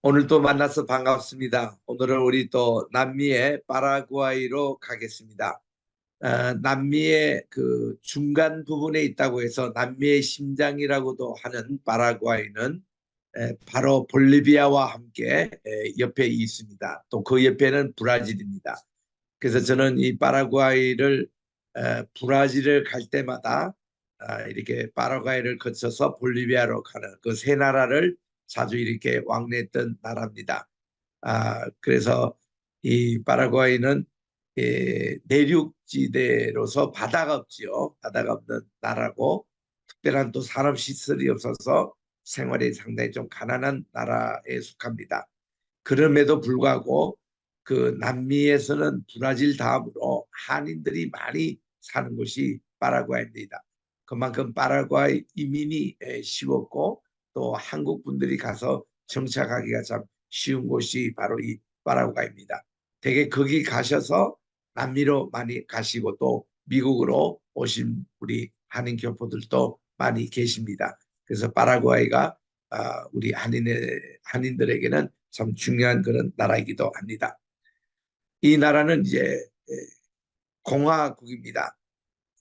오늘 또 만나서 반갑습니다. 오늘은 우리 또 남미의 파라과이로 가겠습니다. 남미의 그 중간 부분에 있다고 해서 남미의 심장이라고도 하는 파라과이는 바로 볼리비아와 함께 옆에 있습니다. 또 그 옆에는 브라질입니다. 그래서 저는 이 파라과이를 브라질을 갈 때마다 이렇게 파라과이를 거쳐서 볼리비아로 가는 그 세 나라를 자주 이렇게 왕래했던 나라입니다. 그래서 이 파라과이는 내륙지대로서 바다가 없지요. 바다가 없는 나라고 특별한 또 산업시설이 없어서 생활이 상당히 좀 가난한 나라에 속합니다. 그럼에도 불구하고 그 남미에서는 브라질 다음으로 한인들이 많이 사는 곳이 파라과이입니다. 그만큼 파라과이 이민이 쉬웠고 또 한국 분들이 가서 정착하기가 참 쉬운 곳이 바로 이 파라과이입니다. 되게 거기 가셔서 남미로 많이 가시고 또 미국으로 오신 우리 한인 교포들도 많이 계십니다. 그래서 파라과이가 우리 한인들에게는 참 중요한 그런 나라이기도 합니다. 이 나라는 이제 공화국입니다.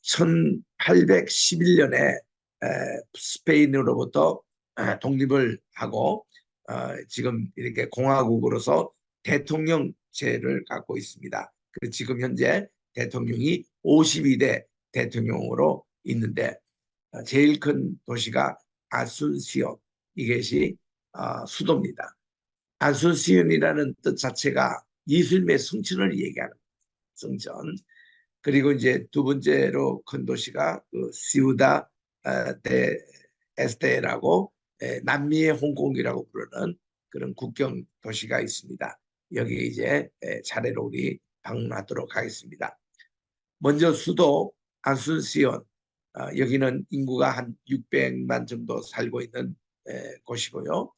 1811년에 스페인으로부터 독립을 하고 지금 이렇게 공화국으로서 대통령제를 갖고 있습니다. 지금 현재 대통령이 52대 대통령으로 있는데 제일 큰 도시가 아순시온, 이것이 수도입니다. 아순시온이라는 뜻 자체가 예수님의 성천을 얘기하는 성전. 그리고 이제 두 번째로 큰 도시가 그 시우다 데 에스테라고 남미의 홍콩이라고 부르는 그런 국경 도시가 있습니다. 여기 이제 차례로 우리 방문하도록 하겠습니다. 먼저 수도 아순시온, 여기는 인구가 한 600만 정도 살고 있는 곳이고요.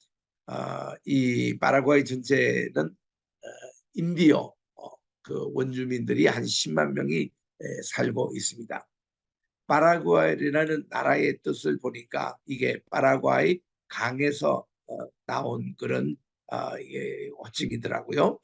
이 파라과이 전체는 인디오 그 원주민들이 한 10만 명이 살고 있습니다. 파라과이라는 나라의 뜻을 보니까 이게 파라과이 강에서 나온 그런 호칭이더라고요.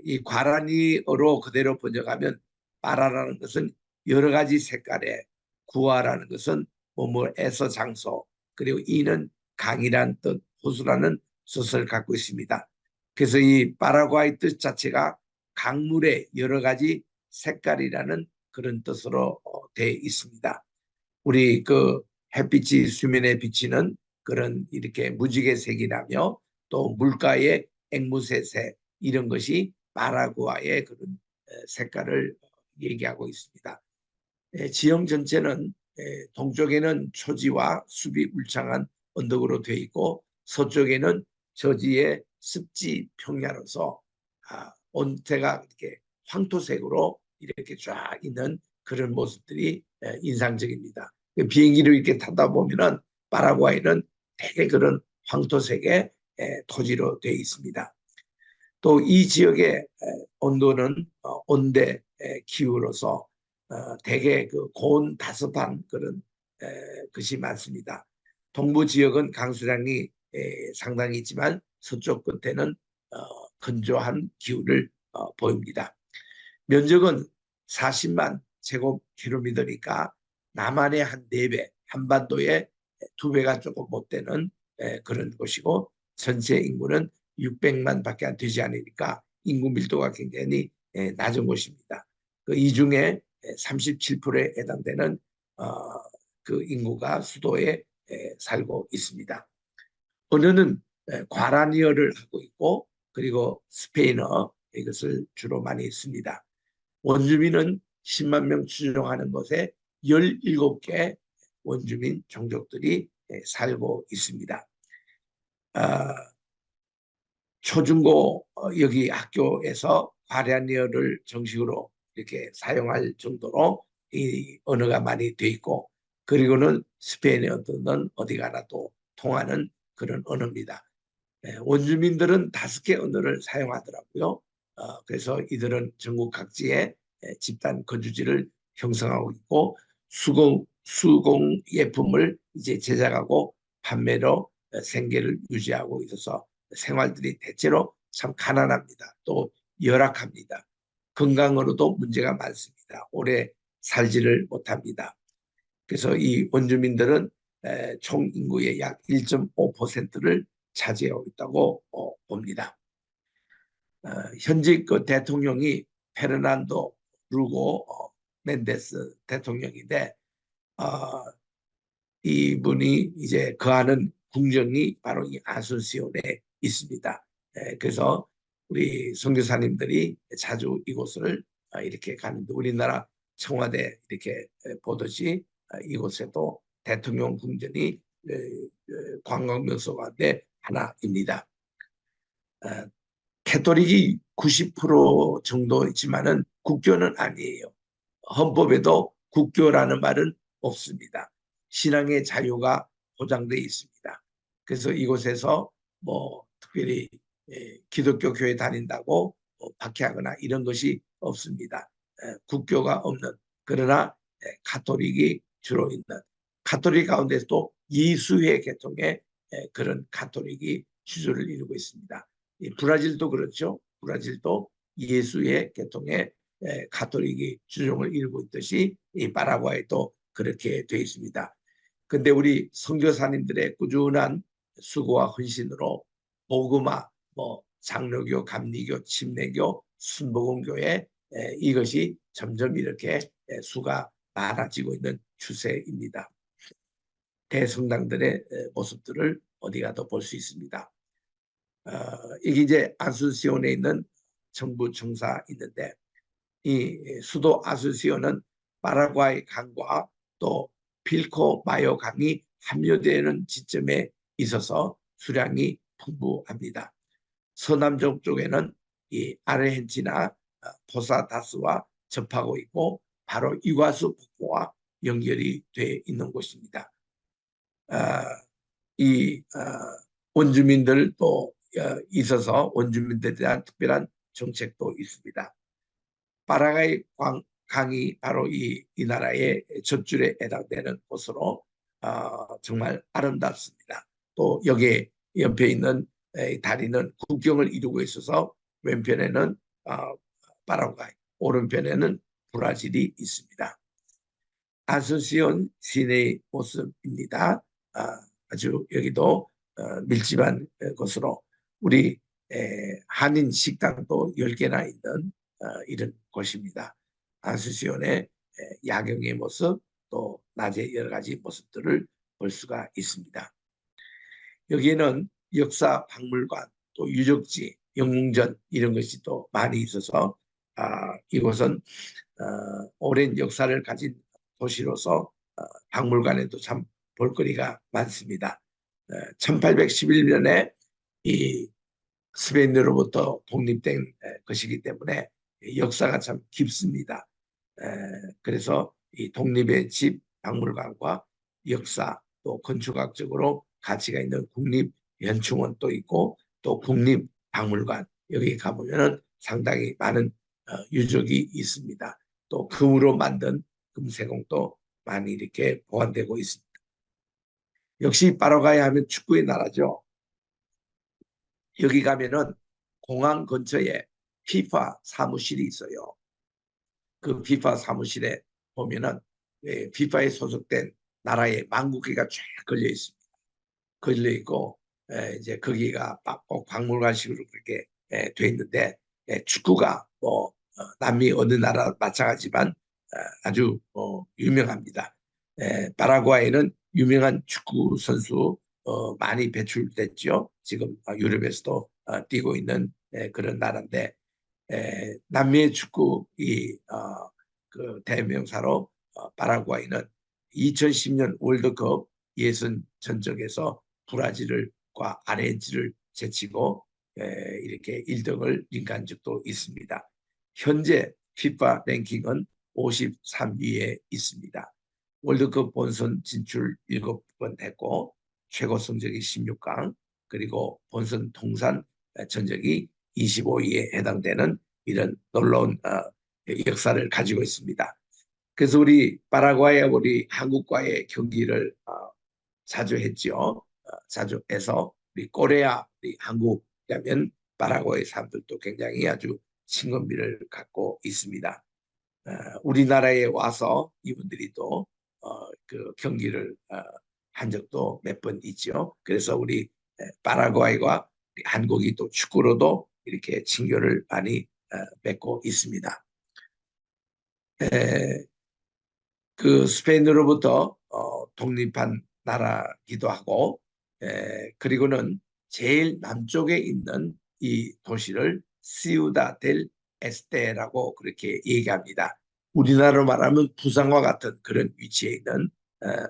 이 과라니어로 그대로 번역하면 파라라는 것은 여러 가지 색깔의, 구아라는 것은 뭐뭐에서 장소, 그리고 이는 강이란 뜻, 호수라는 뜻을 갖고 있습니다. 그래서 이 파라과이 뜻 자체가 강물의 여러 가지 색깔이라는 그런 뜻으로 되어 있습니다. 우리 그 햇빛이 수면에 비치는 그런 이렇게 무지개색이라며 또 물가의 앵무새색, 이런 것이 파라과이의 그런 색깔을 얘기하고 있습니다. 지형 전체는 동쪽에는 초지와 숲이 울창한 언덕으로 되어 있고 서쪽에는 저지의 습지 평야로서 온태가 이렇게 황토색으로 이렇게 쫙 있는 그런 모습들이 인상적입니다. 비행기를 이렇게 타다 보면은 파라과이는 되게 그런 황토색의 토지로 되어 있습니다. 또 이 지역의 온도는 온대 기후로서 대개 그 고온 다습한 그런 것이 많습니다. 동부 지역은 강수량이 상당히 있지만 서쪽 끝에는 건조한 기후를 보입니다. 면적은 40만 제곱킬로미터니까 남한의 한 4배, 한반도의 2배가 조금 못 되는 그런 곳이고 전체 인구는 600만 밖에 안 되지 않으니까 인구 밀도가 굉장히 낮은 곳입니다. 이 중에 37%에 해당되는 그 인구가 수도에 살고 있습니다. 언어는 과라니어를 하고 있고 그리고 스페인어, 이것을 주로 많이 씁니다. 원주민은 10만 명 추정하는 곳에 17개 원주민 종족들이 살고 있습니다. 초중고 여기 학교에서 과라니어를 정식으로 이렇게 사용할 정도로 이 언어가 많이 돼 있고 그리고는 스페인어는 어디 가나 또 통하는 그런 언어입니다. 원주민들은 5개 언어를 사용하더라고요. 그래서 이들은 전국 각지에 집단 거주지를 형성하고 있고 수공 예품을 이제 제작하고 판매로 생계를 유지하고 있어서 생활들이 대체로 참 가난합니다. 또 열악합니다. 건강으로도 문제가 많습니다. 오래 살지를 못합니다. 그래서 이 원주민들은 총 인구의 약 1.5%를 차지하고 있다고 봅니다. 현직 그 대통령이 페르난도 루고 멘데스 대통령인데 이분이 이제 거하는 궁정이 바로 이 아순시온에 있습니다. 그래서 우리 선교사님들이 자주 이곳을 이렇게 가는데 우리나라 청와대 이렇게 보듯이 이곳에도 대통령 궁전이 관광 명소 가운데 하나입니다. 캐토릭이 90% 정도 있지만은 국교는 아니에요. 헌법에도 국교라는 말은 없습니다. 신앙의 자유가 보장되어 있습니다. 그래서 이곳에서 뭐 특별히 기독교 교회 다닌다고 박해하거나 이런 것이 없습니다. 국교가 없는 그러나 가톨릭이 주로 있는 가톨릭 가운데서도 예수회 계통의 그런 가톨릭이 주주를 이루고 있습니다. 브라질도 그렇죠. 브라질도 예수의 계통의 가톨릭이 주종을 이루고 있듯이 이 파라과이도 그렇게 되어 있습니다. 근데 우리 선교사님들의 꾸준한 수고와 헌신으로 복음화, 뭐 장로교, 감리교, 침례교, 순복음교회 이것이 점점 이렇게 수가 많아지고 있는 추세입니다. 대성당들의 모습들을 어디 가도 볼 수 있습니다. 이게 이제 아순시온에 있는 정부 청사 있는데 이 수도 아순시온은 파라과이 강과 또 필코마요 강이 합류되는 지점에 있어서 수량이 풍부합니다. 서남쪽 쪽에는 이 아르헨티나 포사다스와 접하고 있고 바로 이과수 폭포와 연결이 돼 있는 곳입니다. 이 원주민들도 있어서 원주민들에 대한 특별한 정책도 있습니다. 파라과이 강이 바로 이 나라의 젖줄에 해당되는 곳으로 정말 아름답습니다. 또 여기에 옆에 있는 다리는 국경을 이루고 있어서 왼편에는 파라과이, 오른편에는 브라질이 있습니다. 아순시온 시내의 모습입니다. 아주 여기도 밀집한 곳으로 우리 한인 식당도 10개나 있는 이런 곳입니다. 아순시온의 야경의 모습 또 낮의 여러 가지 모습들을 볼 수가 있습니다. 여기에는 역사 박물관 또 유적지 영웅전 이런 것이 또 많이 있어서 이곳은 오랜 역사를 가진 도시로서 박물관에도 참 볼거리가 많습니다. 1811년에 이 스페인으로부터 독립된 것이기 때문에 역사가 참 깊습니다. 그래서 이 독립의 집 박물관과 역사 또 건축학적으로 가치가 있는 국립연충원도 있고 또 국립박물관 여기 가보면 상당히 많은 유적이 있습니다. 또 금으로 만든 금세공도 많이 이렇게 보관되고 있습니다. 역시 파라과이 하면 축구의 나라죠. 여기 가면은 공항 근처에 피파 사무실이 있어요. 그 피파 사무실에 보면은 피파에 소속된 나라의 만국기가 쫙 걸려 있습니다. 걸려 있고 이제 거기가 꼭 박물관식으로 그렇게 돼 있는데 축구가 뭐 남미 어느 나라 마찬가지지만 아주 유명합니다. 파라과이는 유명한 축구 선수 많이 배출됐죠. 지금 유럽에서도 뛰고 있는 그런 나라인데 남미의 축구 그 대명사로 파라과이는 2010년 월드컵 예선 전적에서 브라질과 아르헨티나를 제치고 이렇게 1등을 링한 적도 있습니다. 현재 피파 랭킹은 53위에 있습니다. 월드컵 본선 진출 7번 했고 최고 성적이 16강 그리고 본선 통산 전적이 25위에 해당되는 이런 놀라운 역사를 가지고 있습니다. 그래서 우리 파라과이와 우리 한국과의 경기를 자주 했죠. 자주 해서 우리 코레아, 우리 한국이라면 파라과이 사람들도 굉장히 아주 친근미를 갖고 있습니다. 우리나라에 와서 이분들이 또 그 경기를 한 적도 몇 번 있죠. 그래서 우리 파라과이와 한국이 또 축구로도 이렇게 친교를 많이 맺고 있습니다. 그 스페인으로부터 독립한 나라기도 하고, 그리고는 제일 남쪽에 있는 이 도시를 시우다 델 에스테라고 그렇게 얘기합니다. 우리나라로 말하면 부산과 같은 그런 위치에 있는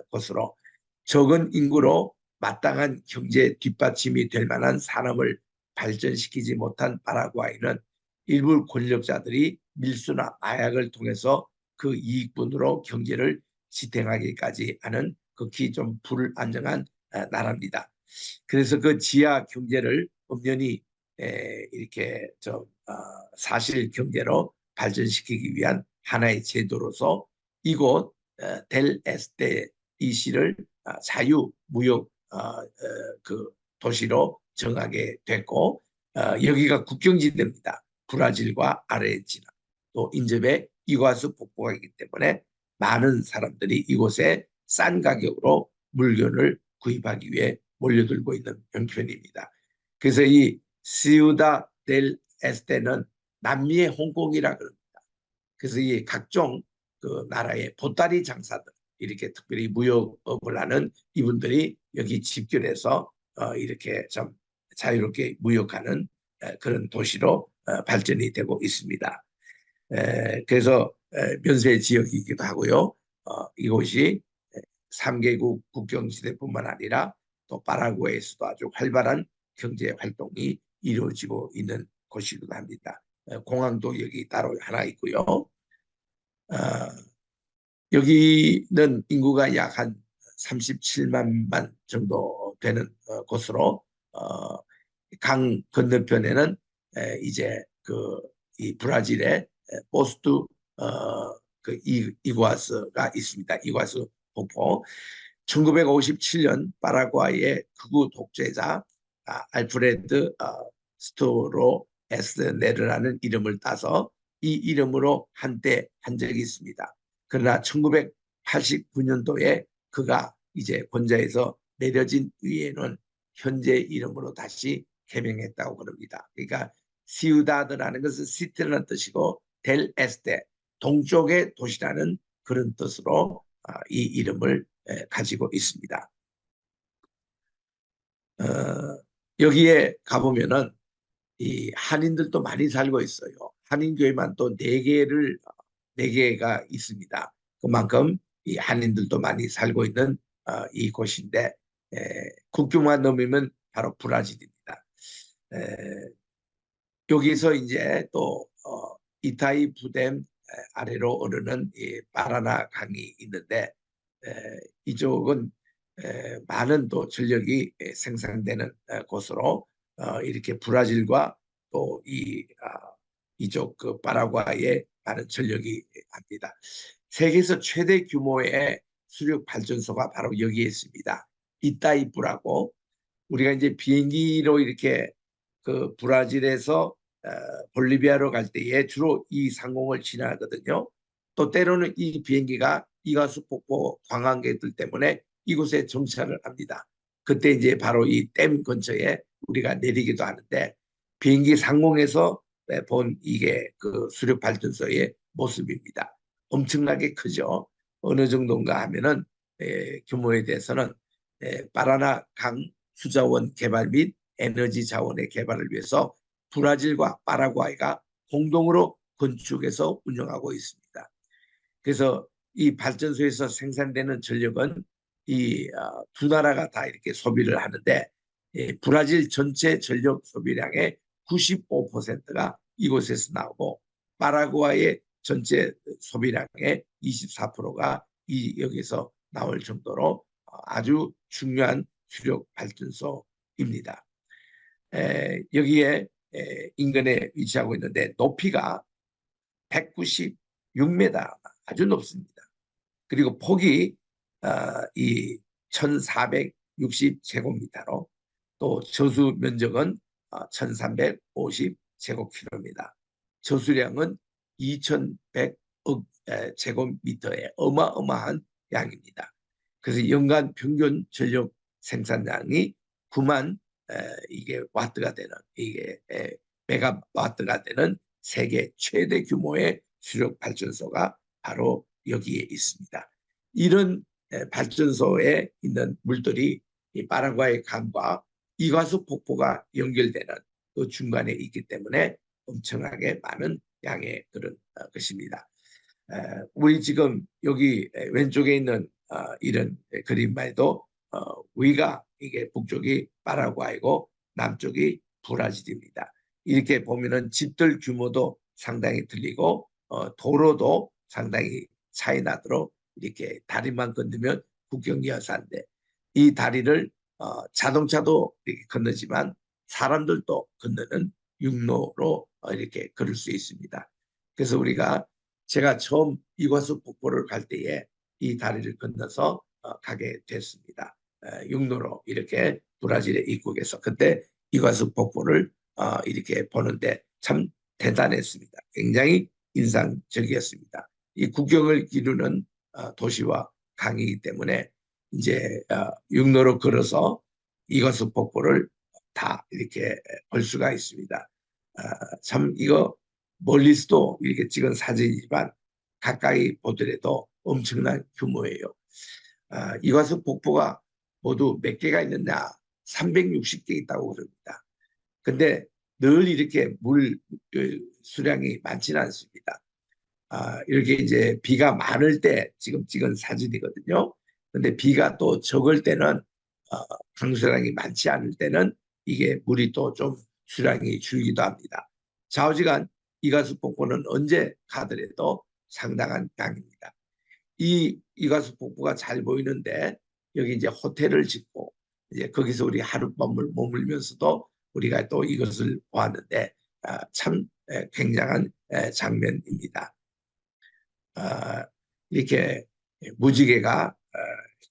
곳으로, 적은 인구로 마땅한 경제 뒷받침이 될 만한 산업을 발전시키지 못한 파라과이는 일부 권력자들이 밀수나 마약을 통해서 그 이익분으로 경제를 지탱하기까지 하는 극히 좀 불안정한 나라입니다. 그래서 그 지하 경제를 엄연히 이렇게 좀 사실 경제로 발전시키기 위한 하나의 제도로서 이곳 델 에스테 이 시를 자유무역 그 도시로 정하게 됐고, 여기가 국경지대입니다. 브라질과 아르헨티나 또 인접에 이과수 폭포가 있기 때문에 많은 사람들이 이곳에 싼 가격으로 물건을 구입하기 위해 몰려들고 있는 형편입니다. 그래서 이 시우다 델 에스테는 남미의 홍콩이라 그럽니다. 그래서 이 각종 그 나라의 보따리 장사들, 이렇게 특별히 무역업을 하는 이분들이 여기 집결해서 이렇게 좀 자유롭게 무역하는 그런 도시로 발전이 되고 있습니다. 그래서 면세 지역이기도 하고요. 이곳이 3개국 국경지대뿐만 아니라 또 파라과이에서도 아주 활발한 경제 활동이 이루어지고 있는 곳이기도 합니다. 공항도 여기 따로 하나 있고요. 여기는 인구가 약 한 37만 정도 되는 곳으로, 강 건너편에는 이제 그 이 브라질의 포스트 그 이과스가 있습니다. 이과스 폭포. 1957년 파라과이의 극우 독재자 알프레드 스토로 에스네르라는 이름을 따서 이 이름으로 한때 한 적이 있습니다. 그러나 1989년도에 그가 이제 권좌에서 내려진 이후에는 현재 이름으로 다시 개명했다고 그럽니다. 그러니까 시우다드라는 것은 시티라는 뜻이고 델 에스테, 동쪽의 도시라는 그런 뜻으로 이 이름을 가지고 있습니다. 여기에 가보면은 이 한인들도 많이 살고 있어요. 한인교회만 또 네 개가 있습니다. 그만큼 이 한인들도 많이 살고 있는 이 곳인데, 국경만 넘으면 바로 브라질입니다. 여기서 이제 또 이타이 부댐 아래로 오르는 이 파라나 강이 있는데, 이쪽은 많은 또 전력이 생산되는 곳으로 이렇게 브라질과 또 이쪽 그 파라과이에 많은 전력이 합니다. 세계에서 최대 규모의 수력 발전소가 바로 여기에 있습니다. 이따이프라고, 우리가 이제 비행기로 이렇게 그 브라질에서 볼리비아로 갈 때에 주로 이 상공을 지나거든요. 또 때로는 이 비행기가 이가수 폭포 관광객들 때문에 이곳에 정차를 합니다. 그때 이제 바로 이 댐 근처에 우리가 내리기도 하는데, 비행기 상공에서 본 이게 그 수력 발전소의 모습입니다. 엄청나게 크죠. 어느 정도인가 하면은 규모에 대해서는 파라나 강 수자원 개발 및 에너지 자원의 개발을 위해서 브라질과 파라과이가 공동으로 건축해서 운영하고 있습니다. 그래서 이 발전소에서 생산되는 전력은 이 두 나라가 다 이렇게 소비를 하는데, 브라질 전체 전력 소비량의 95%가 이곳에서 나오고 파라과이의 전체 소비량의 24%가 여기서 나올 정도로 아주 중요한 수력 발전소입니다. 여기에 인근에 위치하고 있는데 높이가 196m, 아주 높습니다. 그리고 폭이 이 1460제곱미터로 또 저수 면적은 1350제곱킬로입니다. 저수량은 2100억 제곱미터의 어마어마한 양입니다. 그래서 연간 평균 전력 생산량이 9만 이게 와트가 되는 이게 메가와트가 되는 세계 최대 규모의 수력 발전소가 바로 여기에 있습니다. 이런 발전소에 있는 물들이 이 파라과이 강과 이과수 폭포가 연결되는 그 중간에 있기 때문에 엄청나게 많은 양의 그런 것입니다. 우리 지금 여기 왼쪽에 있는 이런 그림만 해도 위가 이게 북쪽이 파라과이고 남쪽이 브라질입니다. 이렇게 보면은 집들 규모도 상당히 틀리고 도로도 상당히 차이 나도록 이렇게 다리만 건너면 국경 여사인데 이 다리를 자동차도 이렇게 건너지만 사람들도 건너는 육로로 이렇게 걸을 수 있습니다. 그래서 우리가 제가 처음 이과수 폭포를 갈 때에 이 다리를 건너서 가게 됐습니다. 육로로 이렇게 브라질의 입국에서 그때 이과수 폭포를 이렇게 보는데 참 대단했습니다. 굉장히 인상적이었습니다. 이 국경을 기르는 도시와 강이기 때문에 이제 육로로 걸어서 이과수 폭포를 다 이렇게 볼 수가 있습니다. 참 이거 멀리서도 이렇게 찍은 사진이지만 가까이 보더라도 엄청난 규모예요. 이과수 폭포가 모두 몇 개가 있느냐? 360개 있다고 그럽니다. 근데 늘 이렇게 물 수량이 많지는 않습니다. 이렇게 이제 비가 많을 때 지금 찍은 사진이거든요. 근데 비가 또 적을 때는 강수량이 많지 않을 때는 이게 물이 또 좀 수량이 줄기도 합니다. 좌우지간 이가수 폭포는 언제 가더라도 상당한 양입니다. 이 이가수 폭포가 잘 보이는데 여기 이제 호텔을 짓고 이제 거기서 우리 하룻밤을 머물면서도 우리가 또 이것을 보았는데 참 굉장한 장면입니다. 이렇게 무지개가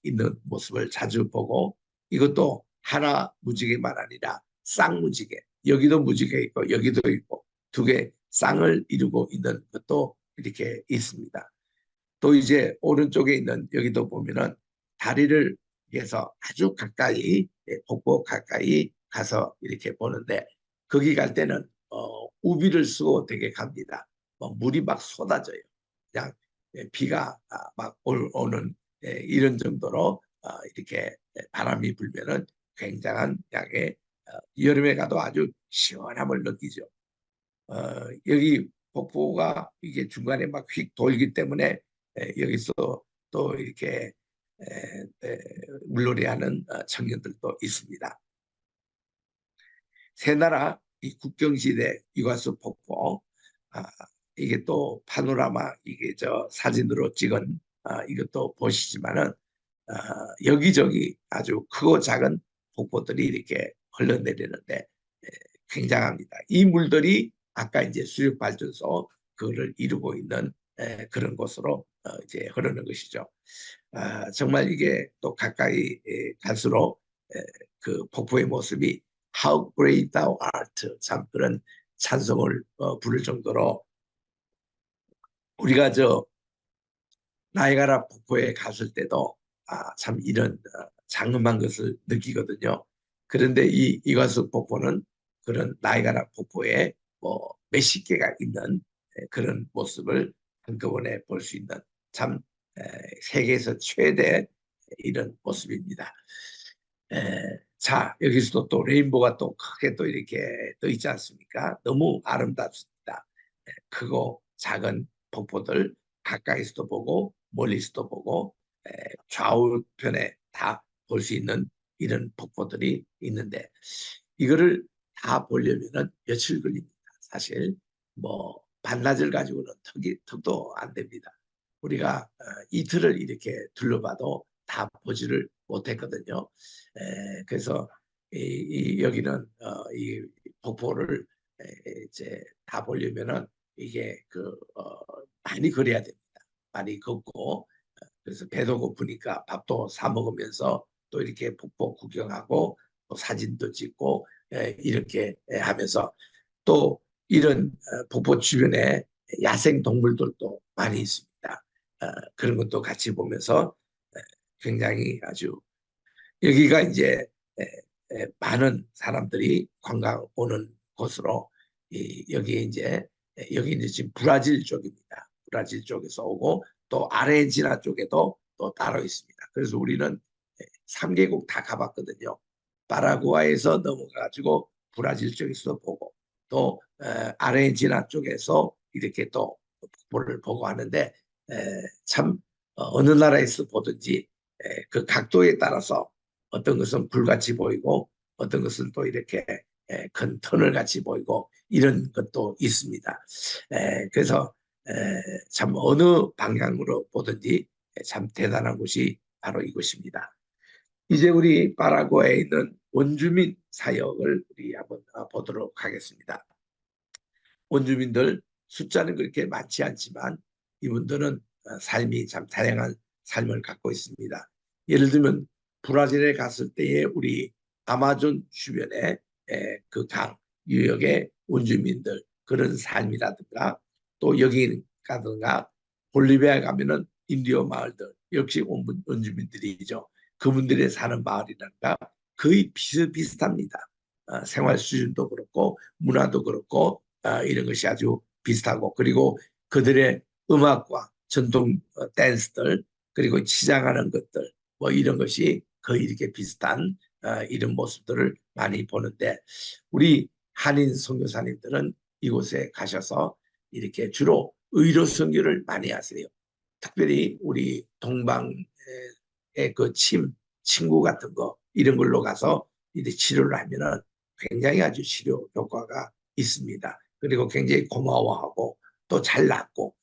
있는 모습을 자주 보고 이것도 하나 무지개만 아니라 쌍무지개 여기도 무지개 있고 여기도 있고 두 개 쌍을 이루고 있는 것도 이렇게 있습니다. 또 이제 오른쪽에 있는 여기도 보면은 다리를 위해서 아주 가까이 폭포 가까이 가서 이렇게 보는데 거기 갈 때는 우비를 쓰고 되게 갑니다. 물이 막 쏟아져요. 그냥 비가 막 오는 이런 정도로 이렇게 바람이 불면은 굉장한 양의 여름에 가도 아주 시원함을 느끼죠. 여기 폭포가 이게 중간에 막 휙 돌기 때문에 여기서 또 이렇게 물놀이하는 청년들도 있습니다. 세 나라 이 국경시대 이과수 폭포 이게 또 파노라마 이게 저 사진으로 찍은 이것도 보시지만은 여기저기 아주 크고 작은 폭포들이 이렇게 흘러내리는데 굉장합니다. 이 물들이 아까 이제 수력발전소 그거를 이루고 있는 그런 곳으로 이제 흐르는 것이죠. 정말 이게 또 가까이 갈수록 그 폭포의 모습이 How great thou art 참 그런 찬송을 부를 정도로 우리가 저 나이가라 폭포에 갔을 때도 참 이런 장엄한 것을 느끼거든요. 그런데 이 이과수 폭포는 그런 나이가라 폭포에 뭐 몇십 개가 있는 그런 모습을 한꺼번에 볼 수 있는 참 세계에서 최대 이런 모습입니다. 자, 여기서도 또 레인보우가 또 크게 또 이렇게 떠 있지 않습니까? 너무 아름답습니다. 크고 작은 폭포들 가까이서도 보고 멀리서도 보고 좌우편에 다 볼 수 있는 이런 폭포들이 있는데 이거를 다 보려면은 며칠 걸립니다. 사실 뭐 반나절 가지고는 턱도 안 됩니다. 우리가 이틀을 이렇게 둘러봐도 다 보지를 못했거든요. 그래서 여기는 이 폭포를 이제 다 보려면은 이게 많이 걸어야 됩니다. 많이 걷고 그래서 배도 고프니까 밥도 사 먹으면서 또 이렇게 폭포 구경하고 또 사진도 찍고 이렇게 하면서 또 이런 폭포 주변에 야생 동물들도 많이 있습니다. 그런 것도 같이 보면서 굉장히 아주 여기가 이제 많은 사람들이 관광 오는 곳으로 여기 이제 지금 브라질 쪽입니다. 브라질 쪽에서 오고 또 아르헨티나 쪽에도 또 따로 있습니다. 그래서 우리는 3개국 다 가봤거든요. 파라과이에서 넘어가지고 브라질 쪽에서 보고 또 아르헨티나 쪽에서 이렇게 또 폭포를 보고 하는데 참 어느 나라에서 보든지 그 각도에 따라서 어떤 것은 불같이 보이고 어떤 것은 또 이렇게 큰 터널 같이 보이고 이런 것도 있습니다. 그래서 참 어느 방향으로 보든지 참 대단한 곳이 바로 이곳입니다. 이제 우리 파라과이에 있는 원주민 사역을 우리 한번 보도록 하겠습니다. 원주민들 숫자는 그렇게 많지 않지만 이분들은 삶이 참 다양한 삶을 갖고 있습니다. 예를 들면 브라질에 갔을 때에 우리 아마존 주변에 그 강 유역의 원주민들 그런 삶이라든가 또 여기 가든가 볼리비아 가면은 인디오 마을들 역시 원주민들이죠. 그분들의 사는 마을이란가 거의 비슷비슷합니다. 생활 수준도 그렇고 문화도 그렇고 이런 것이 아주 비슷하고 그리고 그들의 음악과 전통 댄스들 그리고 치장하는 것들 뭐 이런 것이 거의 이렇게 비슷한 이런 모습들을 많이 보는데 우리 한인 선교사님들은 이곳에 가셔서 이렇게 주로 의료 선교를 많이 하세요. 특별히 우리 동방의 그 친구 같은 거 이런 걸로 가서 이제 치료를 하면은 굉장히 아주 치료 효과가 있습니다. 그리고 굉장히 고마워하고 또 잘 낫고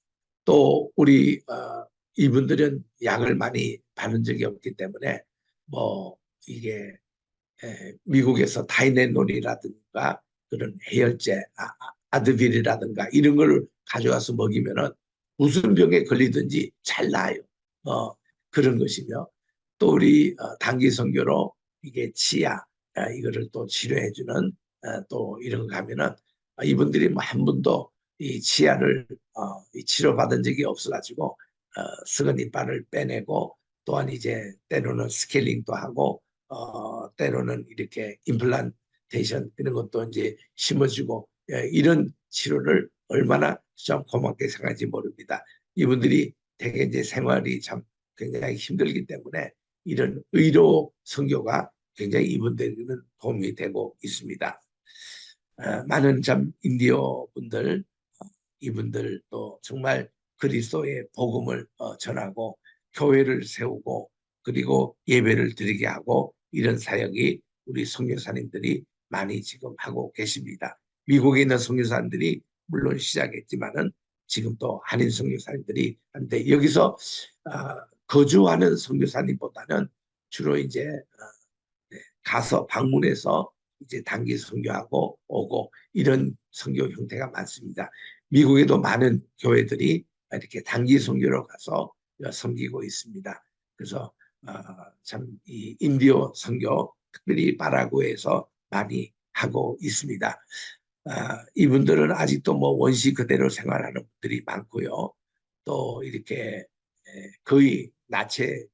또 우리 이분들은 약을 많이 받은 적이 없기 때문에 뭐 이게 미국에서 타이레놀이라든가 그런 해열제 아드빌이라든가 이런 걸 가져와서 먹이면은 무슨 병에 걸리든지 잘 나아요. 어, 그런 것이며 또 우리 단기 선교로 이게 치아 이거를 또 치료해주는 또 이런 거 가면은 이분들이 뭐 한 번도 이 치아를 치료받은 적이 없어가지고 썩은 이빨을 빼내고 또한 이제 때로는 스케일링도 하고 때로는 이렇게 임플란테이션 이런 것도 이제 심어주고 이런 치료를 얼마나 좀 고맙게 생각하지 모릅니다. 이분들이 되게 이제 생활이 참 굉장히 힘들기 때문에 이런 의료 선교가 굉장히 이분들에게는 도움이 되고 있습니다. 많은 참 인디오 분들 이분들도 정말 그리스도의 복음을 전하고 교회를 세우고 그리고 예배를 드리게 하고 이런 사역이 우리 선교사님들이 많이 지금 하고 계십니다. 미국에 있는 선교사님들이 물론 시작했지만은 지금 또 한인 선교사님들이 한데 여기서 거주하는 선교사님보다는 주로 이제 가서 방문해서 이제 단기 선교하고 오고 이런 선교 형태가 많습니다. 미국에도 많은 교회들이 이렇게 단기 선교로 가서 섬기고 있습니다. 그래서 참 이 인디오 선교 특별히 파라구에서 많이 하고 있습니다. 이분들은 아직도 뭐 원시 그대로 생활하는 분들이 많고요. 또 이렇게 거의 나체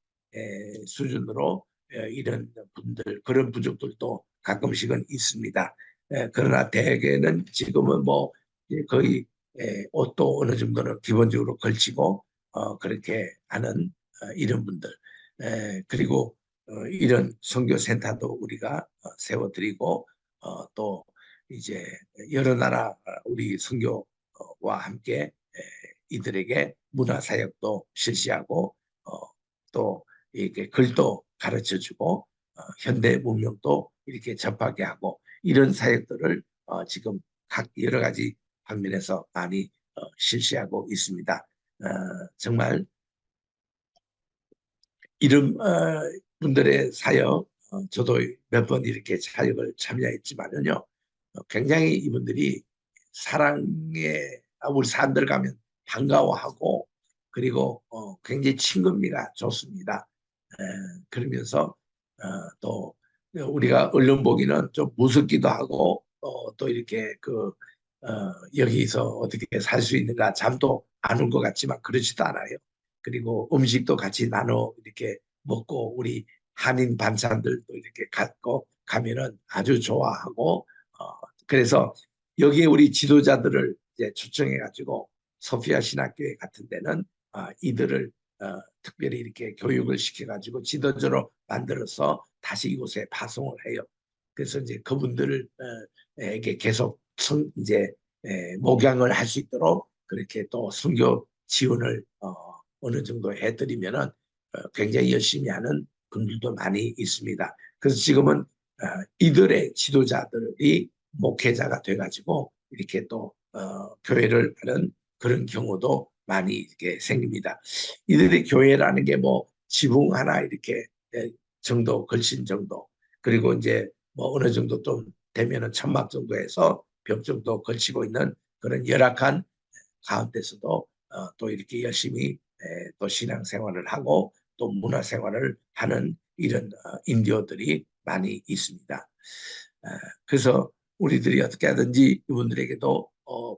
수준으로 이런 분들 그런 부족들도 가끔씩은 있습니다. 그러나 대개는 지금은 뭐 거의 옷도 어느 정도는 기본적으로 걸치고 그렇게 하는 이런 분들 그리고 이런 선교센터도 우리가 세워드리고 또 이제 여러 나라 우리 선교와 함께 이들에게 문화사역도 실시하고 또 이렇게 글도 가르쳐주고 현대 문명도 이렇게 접하게 하고 이런 사역들을 지금 각 여러 가지 방면에서 많이 실시하고 있습니다. 정말 이런 분들의 사역 저도 몇 번 이렇게 사역을 참여했지만은요 굉장히 이분들이 사랑에 우리 사람들 가면 반가워하고 그리고 굉장히 친근미가 좋습니다. 그러면서 또 우리가 언론 보기는 좀 무섭기도 하고 또 이렇게 여기서 어떻게 살 수 있는가 잠도 안 올 것 같지만 그렇지도 않아요. 그리고 음식도 같이 나눠 이렇게 먹고 우리 한인 반찬들도 이렇게 갖고 가면은 아주 좋아하고 그래서 여기에 우리 지도자들을 이제 초청해 가지고 소피아 신학교회 같은 데는 이들을 특별히 이렇게 교육을 시켜 가지고 지도자로 만들어서 다시 이곳에 파송을 해요. 그래서 이제 그분들을 에게 계속 이제 목양을 할 수 있도록 그렇게 또 선교 지원을 어느 정도 해드리면은 굉장히 열심히 하는 분들도 많이 있습니다. 그래서 지금은 이들의 지도자들이 목회자가 돼가지고 이렇게 또 교회를 하는 그런 경우도 많이 이렇게 생깁니다. 이들의 교회라는 게 뭐 지붕 하나 이렇게 정도 걸친 정도 그리고 이제 뭐 어느 정도 좀 되면은 천막 정도에서 벽 정도 걸치고 있는 그런 열악한 가운데서도 또 이렇게 열심히 또 신앙생활을 하고 또 문화생활을 하는 이런 인디오들이 많이 있습니다. 그래서 우리들이 어떻게 하든지 이분들에게도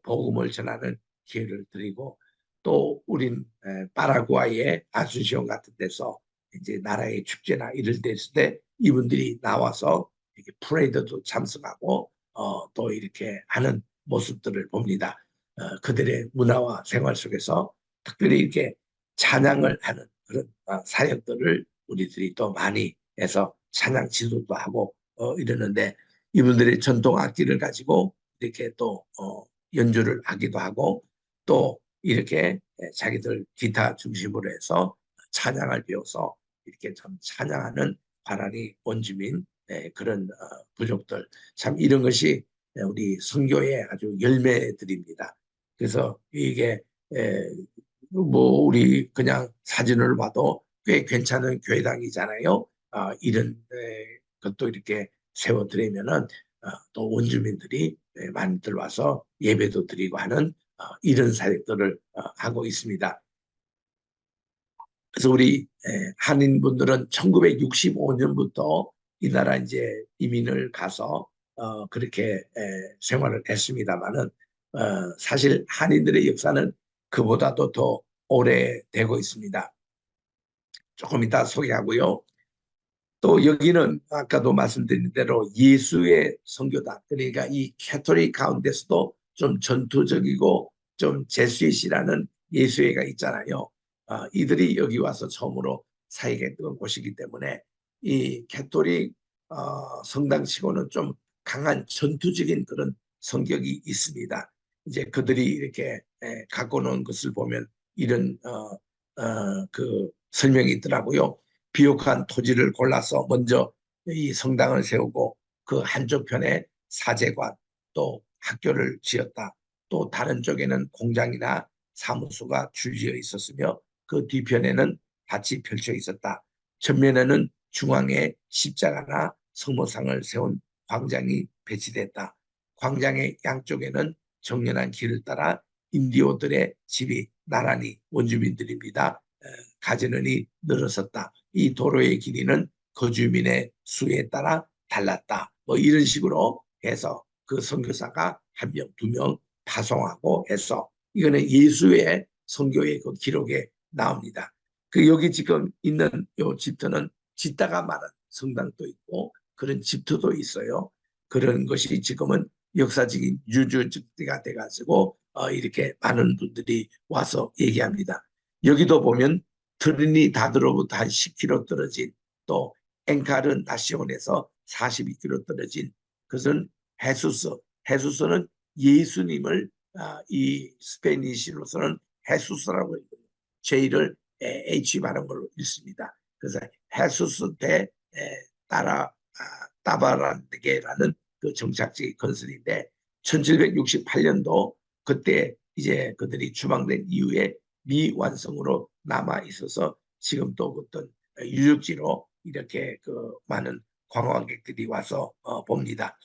복음을 전하는 기회를 드리고 또 우린 파라과이의 아순시온 같은 데서 이제 나라의 축제나 이럴 때 있을 때 이분들이 나와서 이렇게 프레이드도 참석하고 또 이렇게 하는 모습들을 봅니다. 그들의 문화와 생활 속에서 특별히 이렇게 찬양을 하는 그런 사역들을 우리들이 또 많이 해서 찬양 지도도 하고 이러는데 이분들의 전통 악기를 가지고 이렇게 또 연주를 하기도 하고 또 이렇게 자기들 기타 중심으로 해서 찬양을 배워서 이렇게 참 찬양하는 바라리 원주민 그런 부족들 참 이런 것이 우리 선교의 아주 열매들입니다. 그래서 이게 뭐 우리 그냥 사진을 봐도 꽤 괜찮은 교회당이잖아요. 이런 것도 이렇게 세워드리면은 또 원주민들이 많이들 와서 예배도 드리고 하는 이런 사역들을 하고 있습니다. 그래서 우리 한인분들은 1965년부터 이 나라 이제 이민을 가서 그렇게 생활을 했습니다만은 사실 한인들의 역사는 그보다도 더 오래되고 있습니다. 조금 이따 소개하고요. 또 여기는 아까도 말씀드린 대로 예수의 선교다. 그러니까 이 캐토릭 가운데서도 좀 전투적이고 좀 제수잇이라는 예수회가 있잖아요. 이들이 여기 와서 처음으로 사역했던 곳이기 때문에 이 캐토릭 성당치고는 좀 강한 전투적인 그런 성격이 있습니다. 이제 그들이 이렇게 갖고 놓은 것을 보면 이런 그 설명이 있더라고요. 비옥한 토지를 골라서 먼저 이 성당을 세우고 그 한쪽 편에 사제관 또 학교를 지었다. 또 다른 쪽에는 공장이나 사무소가 줄지어 있었으며 그 뒤편에는 밭이 펼쳐 있었다. 전면에는 중앙에 십자가나 성모상을 세운 광장이 배치됐다. 광장의 양쪽에는 정연한 길을 따라 인디오들의 집이 나란히 원주민들입니다. 가지런히 늘어섰다. 이 도로의 길이는 거주민의 수에 따라 달랐다. 뭐 이런 식으로 해서 그 선교사가 한 명, 두 명 파송하고 해서 이거는 예수의 선교의 그 기록에 나옵니다. 그 여기 지금 있는 요 집터는 짓다가 말한 성당도 있고 그런 집터도 있어요. 그런 것이 지금은 역사적인 유적지가 돼가지고 이렇게 많은 분들이 와서 얘기합니다. 여기도 보면 트리니다드로부터 한 10km 떨어진 또 엔카르 나시온에서 42km 떨어진 그것은 헤수스. 헤수스는 예수님을 이 스페니시로서는 헤수스라고 읽어요. J를 H 발음 걸로 읽습니다. 그래서 헤수스 대 따라 따바란게라는 그 정착지 건설인데 1768년도 그때 이제 그들이 추방된 이후에 미완성으로 남아 있어서 지금 또 어떤 유적지로 이렇게 그 많은 관광객들이 와서 봅니다.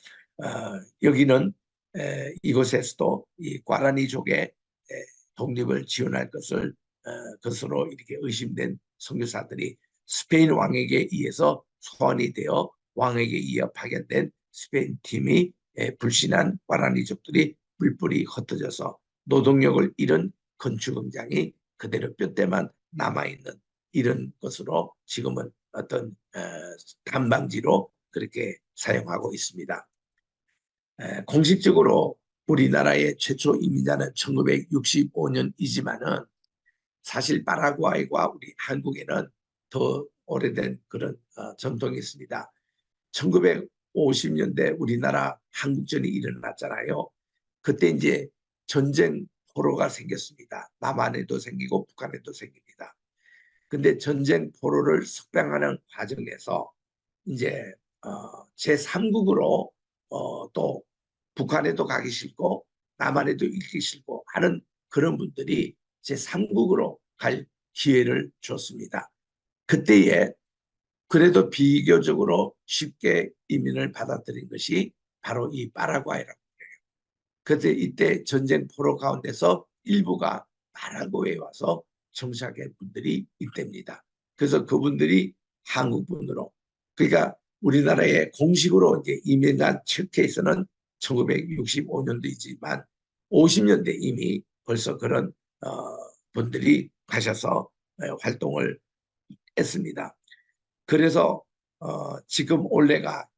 여기는 이곳에서도 이 과라니족의 독립을 지원할 것으로 이렇게 의심된 선교사들이 스페인 왕에게 의해서 소환이 되어 왕에게 이어 파견된 스페인 팀이 불신한 과라니족들이 뿔뿔이 흩어져서 노동력을 잃은 건축 현장이 그대로 뼈대만 남아있는 이런 것으로 지금은 어떤 담방지로 그렇게 사용하고 있습니다. 공식적으로 우리나라의 최초 이민자는 1965년이지만은 사실 파라과이와 우리 한국에는 더 오래된 그런 전통이 있습니다. 1950년대 우리나라 한국전이 일어났잖아요. 그때 이제 전쟁 포로가 생겼습니다. 남한에도 생기고 북한에도 생깁니다. 근데 전쟁 포로를 석방하는 과정에서 이제 제3국으로 또 북한에도 가기 싫고 남한에도 있기 싫고 하는 그런 분들이 제3국으로 갈 기회를 줬습니다. 그때에 그래도 비교적으로 쉽게 이민을 받아들인 것이 바로 이 파라과이라고 해요. 그때 이때 전쟁 포로 가운데서 일부가 파라과이에 와서 정착한 분들이 있답니다. 그래서 그분들이 한국 분으로 그러니까 우리나라에 공식으로 이제 이민한 첫 케이스는 1965년도이지만 50년대 이미 벌써 그런 분들이 가셔서 활동을 했습니다. 그래서 지금 올해가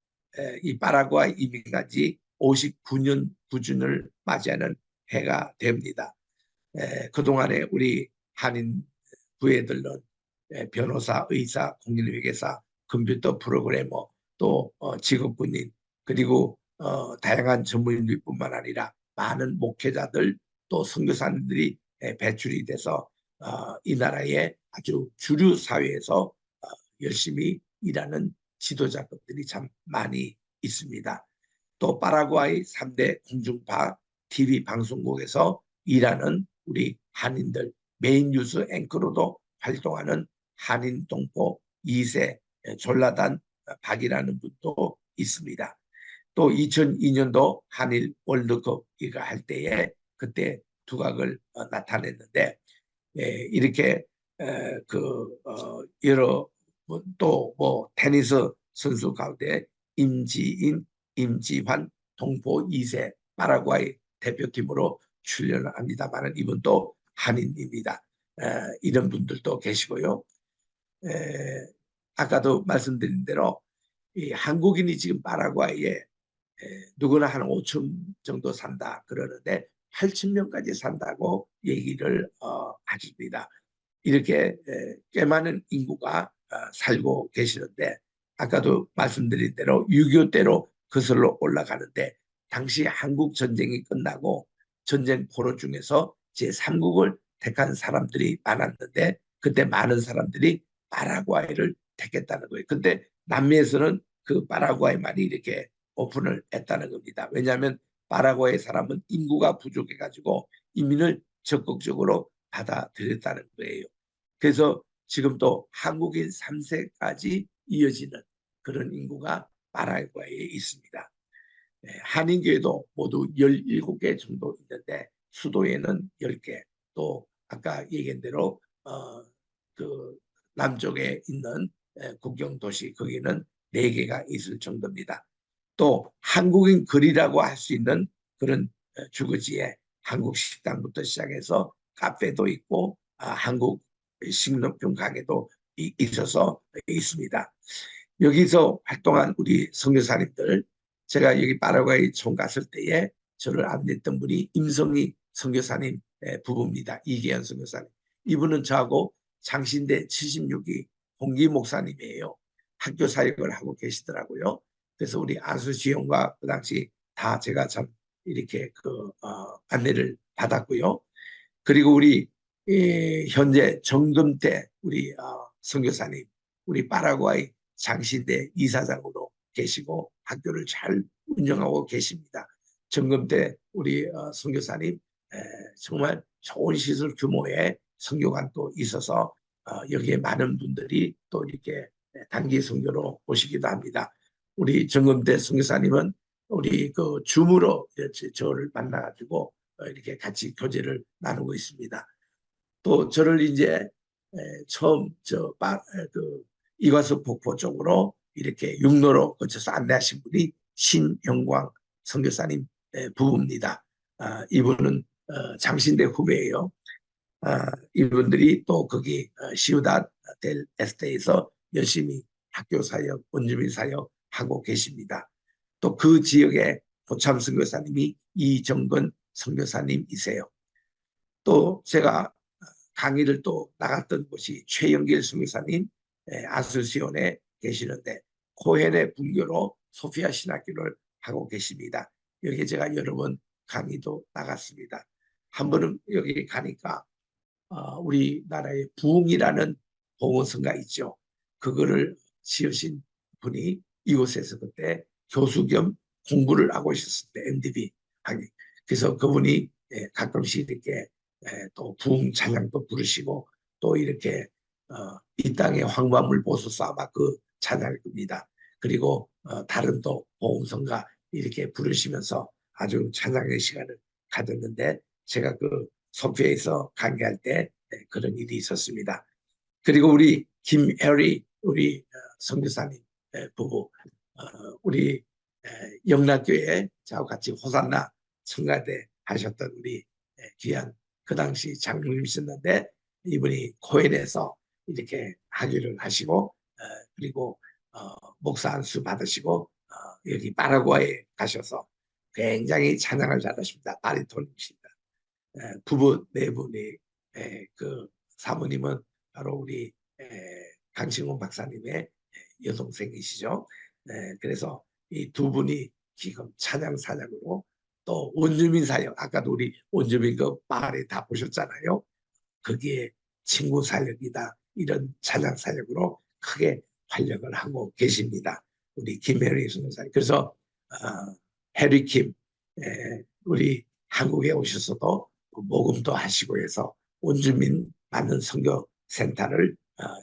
이 파라과이 이민간지 59년 구준을 맞이하는 해가 됩니다. 그동안에 우리 한인 부애들은 변호사, 의사, 공인회계사, 컴퓨터 프로그래머, 또 직업군인 그리고 다양한 전문인들뿐만 아니라 많은 목회자들 또 선교사님들이 배출이 돼서 이 나라의 아주 주류 사회에서 열심히 일하는 지도자급들이 참 많이 있습니다. 또 파라과이 3대 공중파 TV 방송국에서 일하는 우리 한인들 메인 뉴스 앵커로도 활동하는 한인 동포 2세 졸라단 박이라는 분도 있습니다. 또 2002년도 한일 월드컵 이가 할 때에 그때 두각을 나타냈는데 이렇게 여러 또 뭐 테니스 선수 가운데 임지인, 임지환 동포 2세 파라과이 대표팀으로 출연을 합니다만 이분도 한인입니다. 이런 분들도 계시고요. 아까도 말씀드린 대로 이 한국인이 지금 파라과이에 누구나 한 5천 정도 산다 그러는데 8천 명까지 산다고 얘기를 하십니다. 이렇게 꽤 많은 인구가 살고 계시는데 아까도 말씀드린 대로 6.25 때로 거슬러 올라가는데 당시 한국 전쟁이 끝나고 전쟁 포로 중에서 제3국을 택한 사람들이 많았는데 그때 많은 사람들이 파라과이를 택했다는 거예요. 근데 남미에서는 그 파라과이만이 이렇게 오픈을 했다는 겁니다. 왜냐하면 파라과이 사람은 인구가 부족해가지고 이민을 적극적으로 받아들였다는 거예요. 그래서 지금 또 한국인 3세까지 이어지는 그런 인구가 파라과이에 있습니다. 한인교회도 모두 17개 정도 있는데 수도에는 10개 또 아까 얘기한 대로 그 남쪽에 있는 국경도시 거기는 4개가 있을 정도입니다. 또 한국인 거리라고 할 수 있는 그런 주거지에 한국 식당부터 시작해서 카페도 있고 한국 식료품 가게도 있어서 있습니다. 여기서 활동한 우리 선교사님들 제가 여기 파라과이 총 갔을 때에 저를 안냈던 분이 임성희 선교사님 부부입니다. 이계현 선교사님. 이분은 저하고 장신대 76기 홍기 목사님이에요. 학교 사역을 하고 계시더라고요. 그래서 우리 안수지원과 그 당시 다 제가 참 이렇게 안내를 받았고요. 그리고 우리 현재 정금태 우리 선교사님, 우리 파라과이 장신대 이사장으로 계시고 학교를 잘 운영하고 계십니다. 정금태 우리 선교사님 정말 좋은 시설 규모의 선교관도 있어서 여기에 많은 분들이 또 이렇게 단기 선교로 오시기도 합니다. 우리 정금태 선교사님은 우리 그 줌으로 저를 만나가지고 이렇게 같이 교제를 나누고 있습니다. 또 저를 이제 처음 이과수 폭포 쪽으로 이렇게 육로로 거쳐서 안내하신 분이 신영광 선교사님 부부입니다. 이분은 장신대 후배예요. 이분들이 또 거기 시우다 델 에스테에서 열심히 학교 사역, 원주민 사역 하고 계십니다. 또 그 지역의 도참 선교사님이 이정건 선교사님이세요. 또 제가 강의를 또 나갔던 곳이 최영길 선교사님 아수시온에 계시는데 코헨의 분교로 소피아 신학교를 하고 계십니다. 여기 제가 여러 번 강의도 나갔습니다. 한 번은 여기 가니까 우리나라의 부흥이라는 봉헌성가 있죠. 그거를 지으신 분이 이곳에서 그때 교수 겸 공부를 하고 있었을 때 MDB 하기. 그래서 그분이 가끔씩 이렇게 또 부흥 찬양도 부르시고 또 이렇게 이 땅의 황만물 보소서 아마 그 찬양일 겁니다. 그리고 다른 또 봉헌성가 이렇게 부르시면서 아주 찬양의 시간을 가졌는데 제가 그 소피아에서 강의할 때 그런 일이 있었습니다. 그리고 우리 김해리 우리 선교사님 부부 우리 영락교회 저하고 같이 호산나 청가대 하셨던 우리 귀한 그 당시 장로님이셨는데 이분이 코엔에서 이렇게 학위를 하시고 그리고 목사 안수 받으시고 여기 파라과이에 가셔서 굉장히 찬양을 잘하십니다. 바리톤이십니다. 부부 네 분이 그 사모님은 바로 우리 강신곤 박사님의 여동생이시죠. 그래서 이 두 분이 지금 찬양 사역으로 또 원주민 사역 아까도 우리 원주민 그 마을에 다 보셨잖아요. 거기에 친구 사역이다 이런 찬양 사역으로 크게 활약을 하고 계십니다. 우리 김혜리 선생님. 그래서 해리 킴 우리 한국에 오셔서도 모금도 하시고 해서 원주민 많은 선교 센터를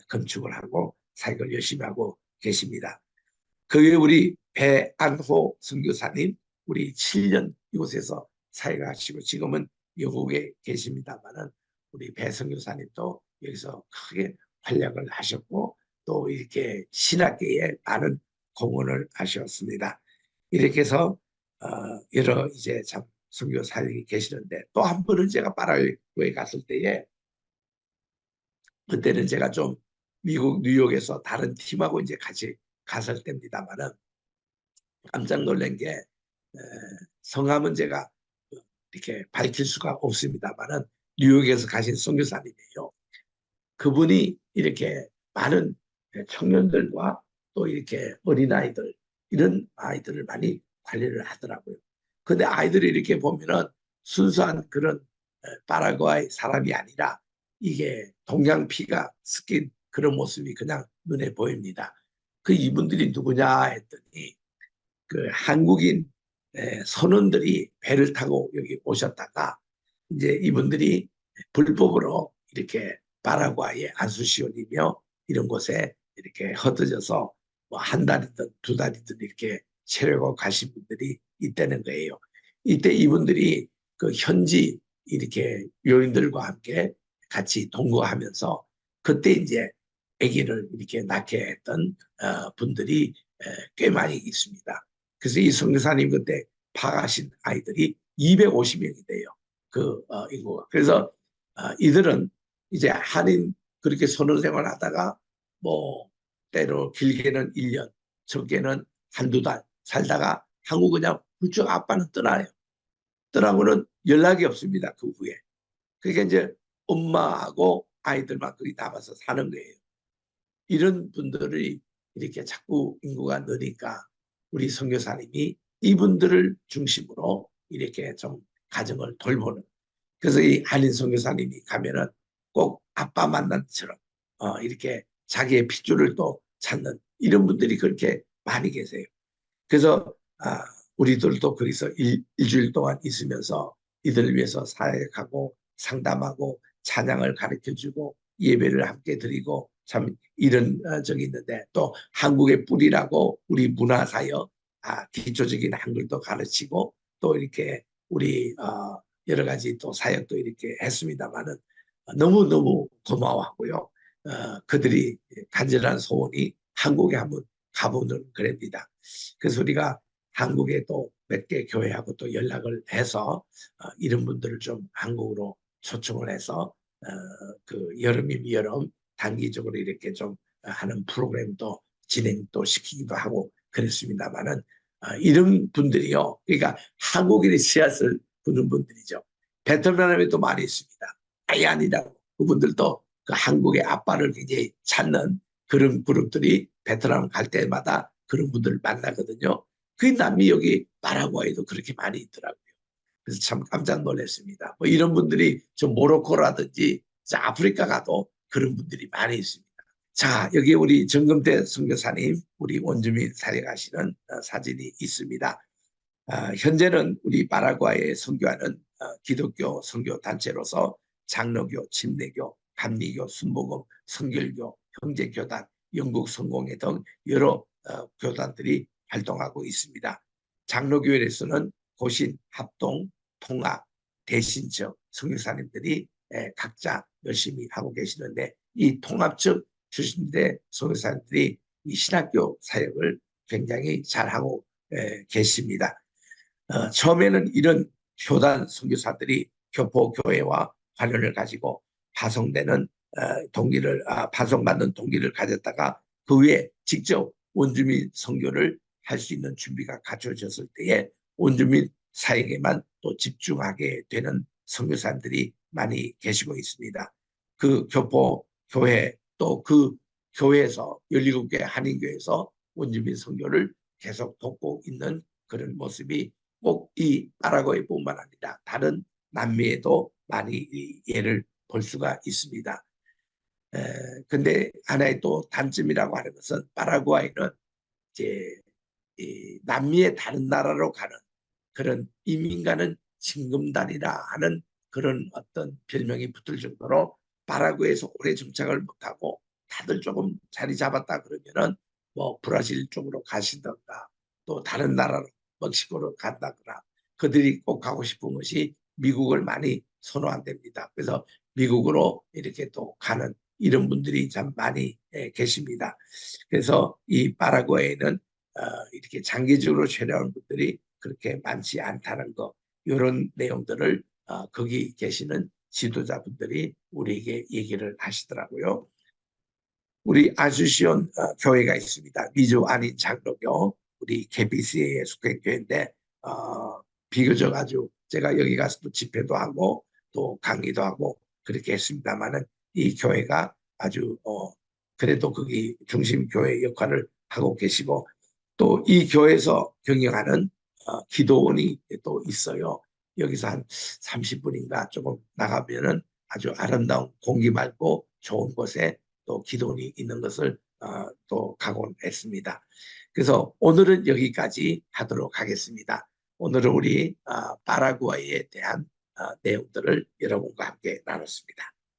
건축을 하고 사역을 열심히 하고 계십니다. 그 외에 우리 배안호 선교사님 우리 7년 이곳에서 사역하시고 지금은 영국에 계십니다만은 우리 배 선교사님도 여기서 크게 활약을 하셨고 또 이렇게 신학계에 많은 공헌을 하셨습니다. 이렇게 해서 여러 이제 참 선교 사역이 계시는데 또 한 번은 제가 파라과이에 갔을 때에 그때는 제가 좀 미국 뉴욕에서 다른 팀하고 이제 같이 갔을 때입니다만은 깜짝 놀란 게 성함은 제가 이렇게 밝힐 수가 없습니다만은 뉴욕에서 가신 선교사님이에요. 그분이 이렇게 많은 청년들과 또 이렇게 어린아이들 이런 아이들을 많이 관리를 하더라고요. 근데 아이들이 이렇게 보면은 순수한 그런 파라과이 사람이 아니라 이게 동양 피가 섞인 그런 모습이 그냥 눈에 보입니다. 그 이분들이 누구냐 했더니 그 한국인 선원들이 배를 타고 여기 오셨다가 이제 이분들이 불법으로 이렇게 파라과이의 안수시온이며 이런 곳에 이렇게 흩어져서 뭐 한 달이든 두 달이든 이렇게 체류하고 가신 분들이 있다는 거예요. 이때 이분들이 그 현지 이렇게 요인들과 함께 같이 동거하면서 그때 이제 아기를 이렇게 낳게 했던 분들이 꽤 많이 있습니다. 그래서 이 선교사님 그때 파가신 아이들이 250명이 돼요. 그 인구가. 그래서 이들은 이제 한인 그렇게 선언생활 하다가 뭐 때로 길게는 1년, 적게는 한두 달 살다가 한국 그냥 훌쩍 아빠는 떠나요. 떠나고는 연락이 없습니다. 그 후에. 그러니까 이제 엄마하고 아이들만 거기 남아서 사는 거예요. 이런 분들이 이렇게 자꾸 인구가 느니까 우리 선교사님이 이분들을 중심으로 이렇게 좀 가정을 돌보는. 그래서 이 한인 선교사님이 가면은 꼭 아빠 만난 처럼 이렇게 자기의 핏줄을 또 찾는 이런 분들이 그렇게 많이 계세요. 그래서 우리들도 거기서 일주일 동안 있으면서 이들을 위해서 사역하고 상담하고 찬양을 가르쳐주고 예배를 함께 드리고 참 이런 적이 있는데 또 한국의 뿌리라고 우리 문화사역 기초적인 한글도 가르치고 또 이렇게 우리 여러 가지 또 사역도 이렇게 했습니다만은 너무너무 고마워하고요. 그들이 간절한 소원이 한국에 한번 가보는 그럽니다. 그래서 우리가 한국에 또 몇 개 교회하고 또 연락을 해서 이런 분들을 좀 한국으로 초청을 해서 그 여름이면 여름 단기적으로 이렇게 좀 하는 프로그램도 진행도 시키기도 하고 그랬습니다만은 이런 분들이요. 그러니까 한국인의 씨앗을 두는 분들이죠. 베트남에도 많이 있습니다. 아예 아니라고. 그분들도 그 한국의 아빠를 굉장히 찾는 그런 그룹들이 베트남 갈 때마다 그런 분들을 만나거든요. 그 남미 여기 파라과이도 그렇게 많이 있더라고요. 그래서 참 깜짝 놀랐습니다. 뭐 이런 분들이 좀 모로코라든지 아프리카 가도 그런 분들이 많이 있습니다. 자, 여기 우리 정금태 선교사님, 우리 원주민 사역하시는 사진이 있습니다. 현재는 우리 파라과이에 선교하는 기독교 선교 단체로서 장로교, 침례교, 감리교, 순복음, 성결교, 형제교단, 영국 성공회 등 여러 교단들이 활동하고 있습니다. 장로교회에서는 고신, 합동, 통합, 대신처 선교사님들이 각자 열심히 하고 계시는데 이 통합 측 출신들의 선교사님들이 이 신학교 사역을 굉장히 잘하고 계십니다. 처음에는 이런 교단 선교사들이 교포교회와 관련을 가지고 파송되는 파송받는 동기를 가졌다가 그 후에 직접 원주민 선교를 할 수 있는 준비가 갖춰졌을 때에 원주민 사역에만 또 집중하게 되는 선교사들이 많이 계시고 있습니다. 그 교포교회 또 그 교회에서 17개 한인교회에서 원주민 선교를 계속 돕고 있는 그런 모습이 꼭 이 파라과이뿐만 아니라 다른 남미에도 많이 예를 볼 수가 있습니다. 근데 하나의 또 단점이라고 하는 것은 파라과이는 이제 남미의 다른 나라로 가는 그런 이민가는 징검다리라 하는 그런 어떤 별명이 붙을 정도로 파라과이에서 오래 정착을 못하고 다들 조금 자리 잡았다 그러면은 뭐 브라질 쪽으로 가시던가 또 다른 나라로 멕시코로 간다거나 그들이 꼭 가고 싶은 것이 미국을 많이 선호한답니다. 그래서 미국으로 이렇게 또 가는 이런 분들이 참 많이 계십니다. 그래서 이 파라과이는 이렇게 장기적으로 체류하는 분들이 그렇게 많지 않다는 거 이런 내용들을 거기 계시는 지도자분들이 우리에게 얘기를 하시더라고요. 우리 아수시온 교회가 있습니다. 미주 아닌 장로교 우리 KBC에 속한 교회인데 비교적 아주 제가 여기 가서 또 집회도 하고 또 강의도 하고 그렇게 했습니다만은 이 교회가 아주 그래도 거기 중심 교회 역할을 하고 계시고 또 이 교회에서 경영하는 기도원이 또 있어요. 여기서 한 30분인가 조금 나가면은 아주 아름다운 공기 맑고 좋은 곳에 또 기도원이 있는 것을 또 각오를 했습니다. 그래서 오늘은 여기까지 하도록 하겠습니다. 오늘은 우리 파라과이에 대한 내용들을 여러분과 함께 나눴습니다.